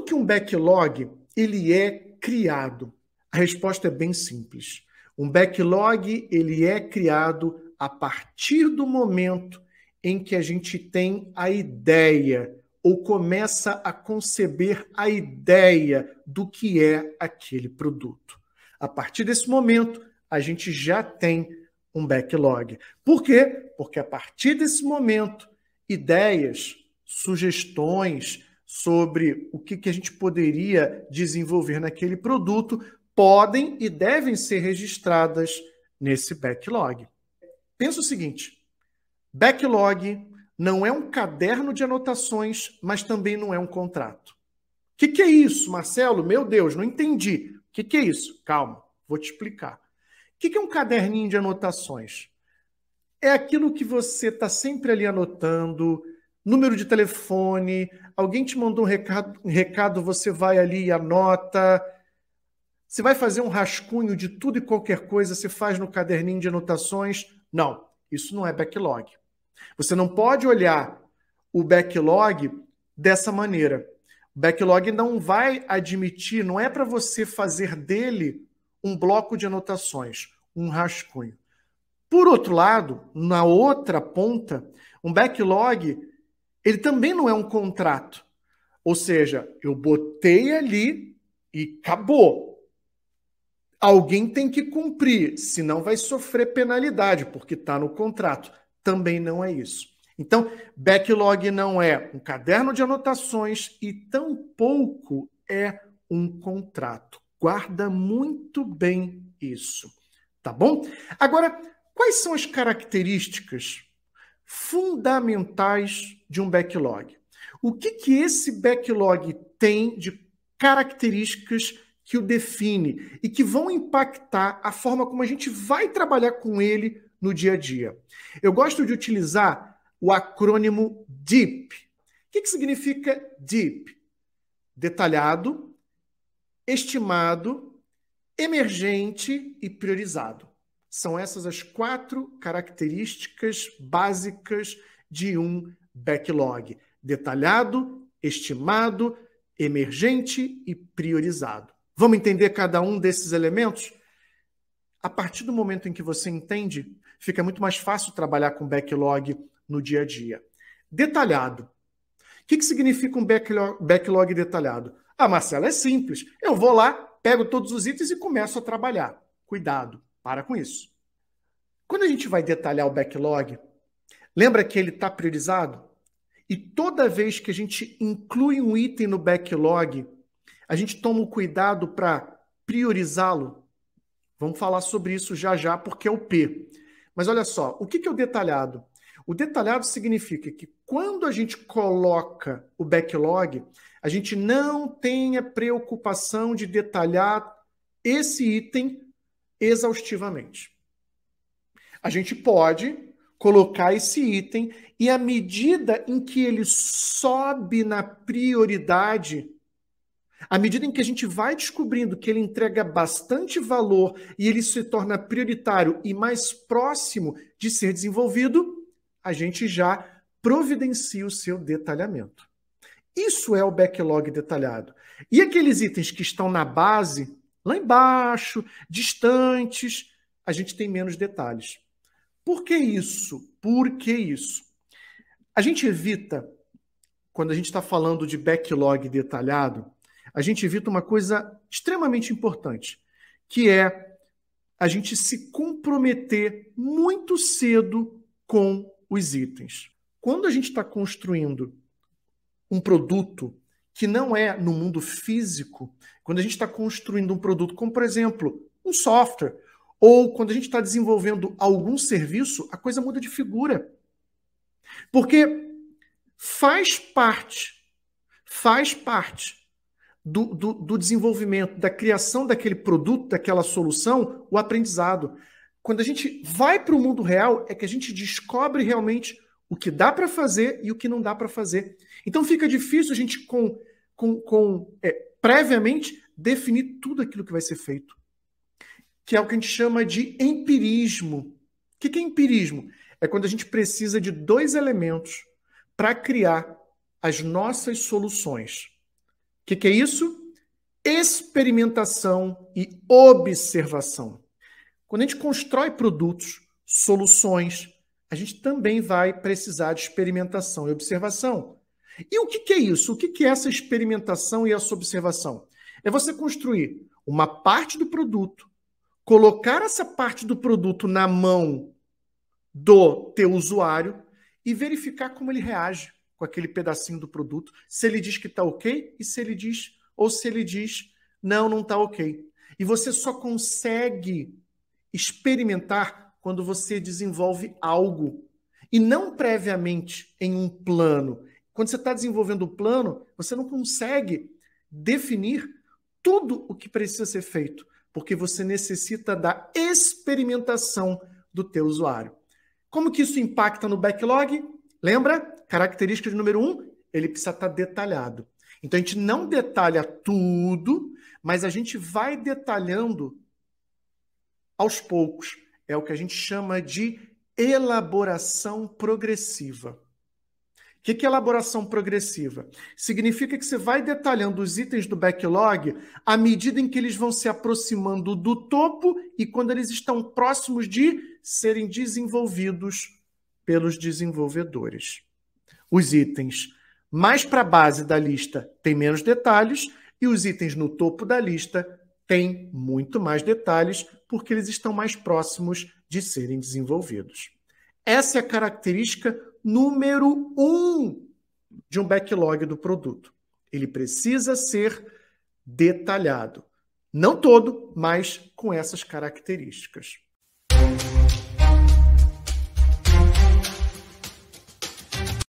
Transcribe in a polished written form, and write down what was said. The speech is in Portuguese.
que um backlog ele é criado? A resposta é bem simples. Um backlog ele é criado a partir do momento em que a gente tem a ideia ou começa a conceber a ideia do que é aquele produto. A partir desse momento, a gente já tem um backlog. Por quê? Porque a partir desse momento, ideias, sugestões sobre o que a gente poderia desenvolver naquele produto podem e devem ser registradas nesse backlog. Pensa o seguinte, backlog não é um caderno de anotações, mas também não é um contrato. O que é isso, Marcelo? Meu Deus, não entendi. O que é isso? Calma, vou te explicar. O que é um caderninho de anotações? É aquilo que você está sempre ali anotando, número de telefone, alguém te mandou um recado, você vai ali e anota. Você vai fazer um rascunho de tudo e qualquer coisa, você faz no caderninho de anotações. Não, isso não é backlog. Você não pode olhar o backlog dessa maneira. O backlog não vai admitir, não é para você fazer dele um bloco de anotações, um rascunho. Por outro lado, na outra ponta, um backlog, ele também não é um contrato. Ou seja, eu botei ali e acabou. Alguém tem que cumprir, senão vai sofrer penalidade, porque está no contrato. Também não é isso. Então, backlog não é um caderno de anotações e tampouco é um contrato. Guarda muito bem isso, tá bom? Agora, quais são as características fundamentais de um backlog? O que esse backlog tem de características que o define e que vão impactar a forma como a gente vai trabalhar com ele no dia a dia? Eu gosto de utilizar o acrônimo DEEP. O que significa DEEP? Detalhado, estimado, emergente e priorizado. São essas as 4 características básicas de um backlog. Detalhado, estimado, emergente e priorizado. Vamos entender cada um desses elementos? A partir do momento em que você entende, fica muito mais fácil trabalhar com backlog no dia a dia. Detalhado. O que significa um backlog detalhado? Ah, Marcelo, é simples. Eu vou lá, pego todos os itens e começo a trabalhar. Cuidado, para com isso. Quando a gente vai detalhar o backlog, lembra que ele está priorizado? E toda vez que a gente inclui um item no backlog, a gente toma o cuidado para priorizá-lo. Vamos falar sobre isso já já, porque é o P. Mas olha só, o que é o detalhado? O detalhado significa que quando a gente coloca o backlog, a gente não tem a preocupação de detalhar esse item exaustivamente. A gente pode colocar esse item e à medida em que ele sobe na prioridade, à medida em que a gente vai descobrindo que ele entrega bastante valor e ele se torna prioritário e mais próximo de ser desenvolvido, a gente já providencia o seu detalhamento. Isso é o backlog detalhado. E aqueles itens que estão na base, lá embaixo, distantes, a gente tem menos detalhes. Por que isso? Por que isso? A gente evita, quando a gente está falando de backlog detalhado, a gente evita uma coisa extremamente importante, que é a gente se comprometer muito cedo com os itens. Quando a gente está construindo um produto que não é no mundo físico, quando a gente está construindo um produto como, por exemplo, um software, ou quando a gente está desenvolvendo algum serviço, a coisa muda de figura. Porque faz parte do desenvolvimento, da criação daquele produto, daquela solução, o aprendizado. Quando a gente vai para o mundo real, é que a gente descobre realmente o que dá para fazer e o que não dá para fazer. Então fica difícil a gente, previamente, definir tudo aquilo que vai ser feito. Que é o que a gente chama de empirismo. O que é empirismo? É quando a gente precisa de 2 elementos para criar as nossas soluções. que é isso? Experimentação e observação. Quando a gente constrói produtos, soluções, a gente também vai precisar de experimentação e observação. E o que é isso? O que é essa experimentação e essa observação? É você construir uma parte do produto, colocar essa parte do produto na mão do teu usuário e verificar como ele reage com aquele pedacinho do produto, se ele diz que está ok e se ele diz, ou se ele diz, não, não está ok. E você só consegue experimentar quando você desenvolve algo e não previamente em um plano. Quando você está desenvolvendo o plano, você não consegue definir tudo o que precisa ser feito, porque você necessita da experimentação do teu usuário. Como que isso impacta no backlog? Lembra? Característica de número 1, ele precisa estar detalhado. Então a gente não detalha tudo, mas a gente vai detalhando aos poucos. É o que a gente chama de elaboração progressiva. O que é elaboração progressiva? Significa que você vai detalhando os itens do backlog à medida em que eles vão se aproximando do topo e quando eles estão próximos de serem desenvolvidos pelos desenvolvedores. Os itens mais para a base da lista têm menos detalhes e os itens no topo da lista têm muito mais detalhes porque eles estão mais próximos de serem desenvolvidos. Essa é a característica número 1 de um backlog do produto. Ele precisa ser detalhado. Não todo, mas com essas características.